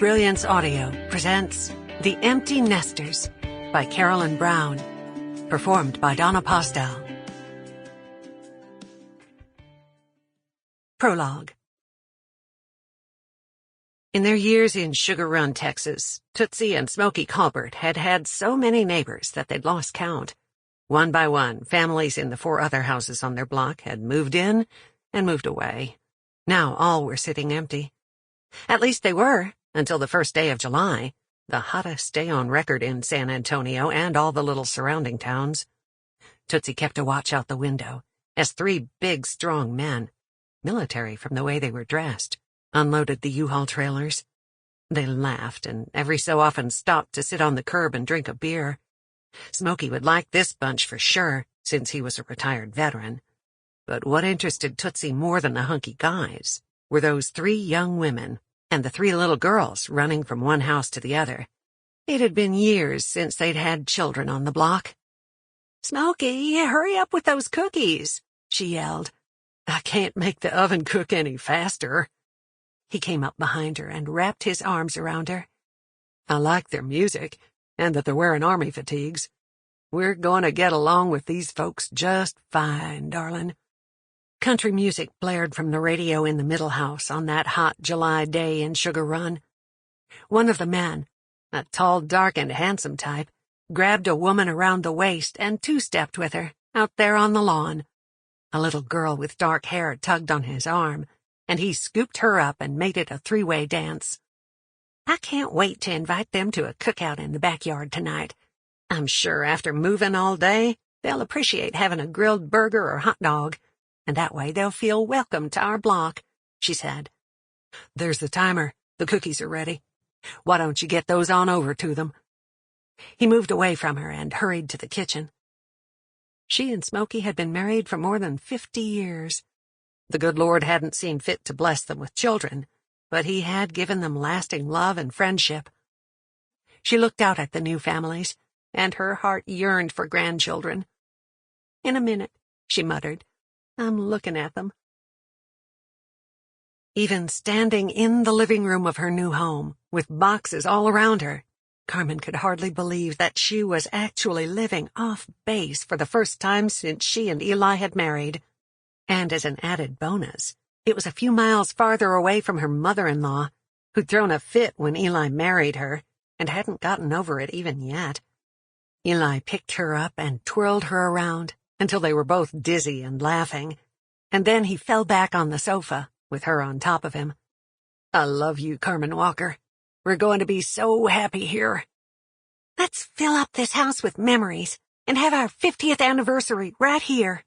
Brilliance Audio presents The Empty Nesters by Carolyn Brown, performed by Donna Postel. Prologue. In their years in Sugar Run, Texas, Tootsie and Smokey Colbert had had so many neighbors that they'd lost count. One by one, families in the 4 other houses on their block had moved in and moved away. Now all were sitting empty. At least they were, until the first day of July, the hottest day on record in San Antonio and all the little surrounding towns. Tootsie kept a watch out the window as 3 big, strong men, military from the way they were dressed, unloaded the U-Haul trailers. They laughed and every so often stopped to sit on the curb and drink a beer. Smokey would like this bunch for sure, since he was a retired veteran. But what interested Tootsie more than the hunky guys were those 3 young women and the 3 little girls running from one house to the other. It had been years since they'd had children on the block. "Smokey, hurry up with those cookies," she yelled. "I can't make the oven cook any faster." He came up behind her and wrapped his arms around her. "I like their music, and that they're wearing army fatigues. We're going to get along with these folks just fine, darling." Country music blared from the radio in the middle house on that hot July day in Sugar Run. One of the men, a tall, dark, and handsome type, grabbed a woman around the waist and 2-stepped with her out there on the lawn. A little girl with dark hair tugged on his arm, and he scooped her up and made it a 3-way dance. "I can't wait to invite them to a cookout in the backyard tonight. I'm sure after moving all day, they'll appreciate having a grilled burger or hot dog, and that way they'll feel welcome to our block," she said. "There's the timer. The cookies are ready. Why don't you get those on over to them?" He moved away from her and hurried to the kitchen. She and Smokey had been married for more than 50 years. The good Lord hadn't seen fit to bless them with children, but he had given them lasting love and friendship. She looked out at the new families, and her heart yearned for grandchildren. "In a minute," she muttered. "I'm looking at them." Even standing in the living room of her new home, with boxes all around her, Carmen could hardly believe that she was actually living off base for the first time since she and Eli had married. And as an added bonus, it was a few miles farther away from her mother-in-law, who'd thrown a fit when Eli married her and hadn't gotten over it even yet. Eli picked her up and twirled her around until they were both dizzy and laughing, and then he fell back on the sofa, with her on top of him. "I love you, Carmen Walker. We're going to be so happy here. Let's fill up this house with memories and have our 50th anniversary right here."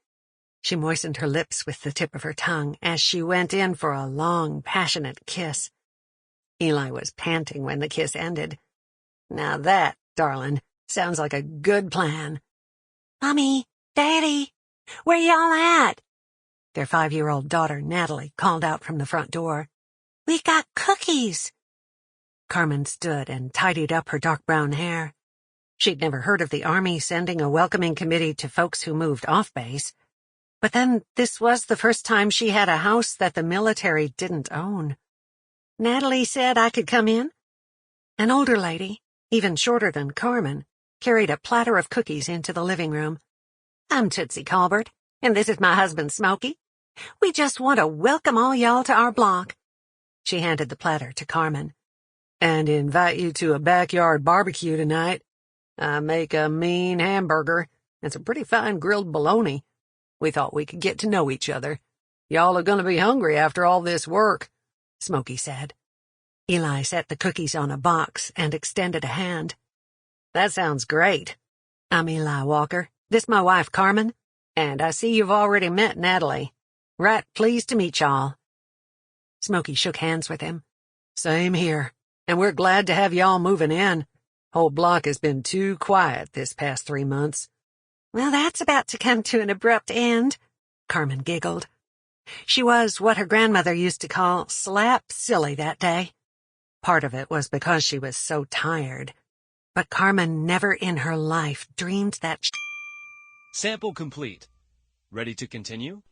She moistened her lips with the tip of her tongue as she went in for a long, passionate kiss. Eli was panting when the kiss ended. "Now that, darling, sounds like a good plan." "Mommy, Daddy, where y'all at?" Their 5-year-old daughter, Natalie, called out from the front door. "We got cookies." Carmen stood and tidied up her dark brown hair. She'd never heard of the Army sending a welcoming committee to folks who moved off base. But then this was the first time she had a house that the military didn't own. "Natalie said I could come in?" An older lady, even shorter than Carmen, carried a platter of cookies into the living room. "I'm Tootsie Colbert, and this is my husband Smokey. We just want to welcome all y'all to our block." She handed the platter to Carmen. "And invite you to a backyard barbecue tonight. I make a mean hamburger and some pretty fine grilled bologna. We thought we could get to know each other. Y'all are going to be hungry after all this work," Smokey said. Eli set the cookies on a box and extended a hand. "That sounds great. I'm Eli Walker. This my wife, Carmen, and I see you've already met Natalie. Right pleased to meet y'all." Smokey shook hands with him. "Same here, and we're glad to have y'all moving in. Whole block has been too quiet this past 3 months. "Well, that's about to come to an abrupt end," Carmen giggled. She was what her grandmother used to call slap silly that day. Part of it was because she was so tired, but Carmen never in her life dreamed that Sample complete. Ready to continue?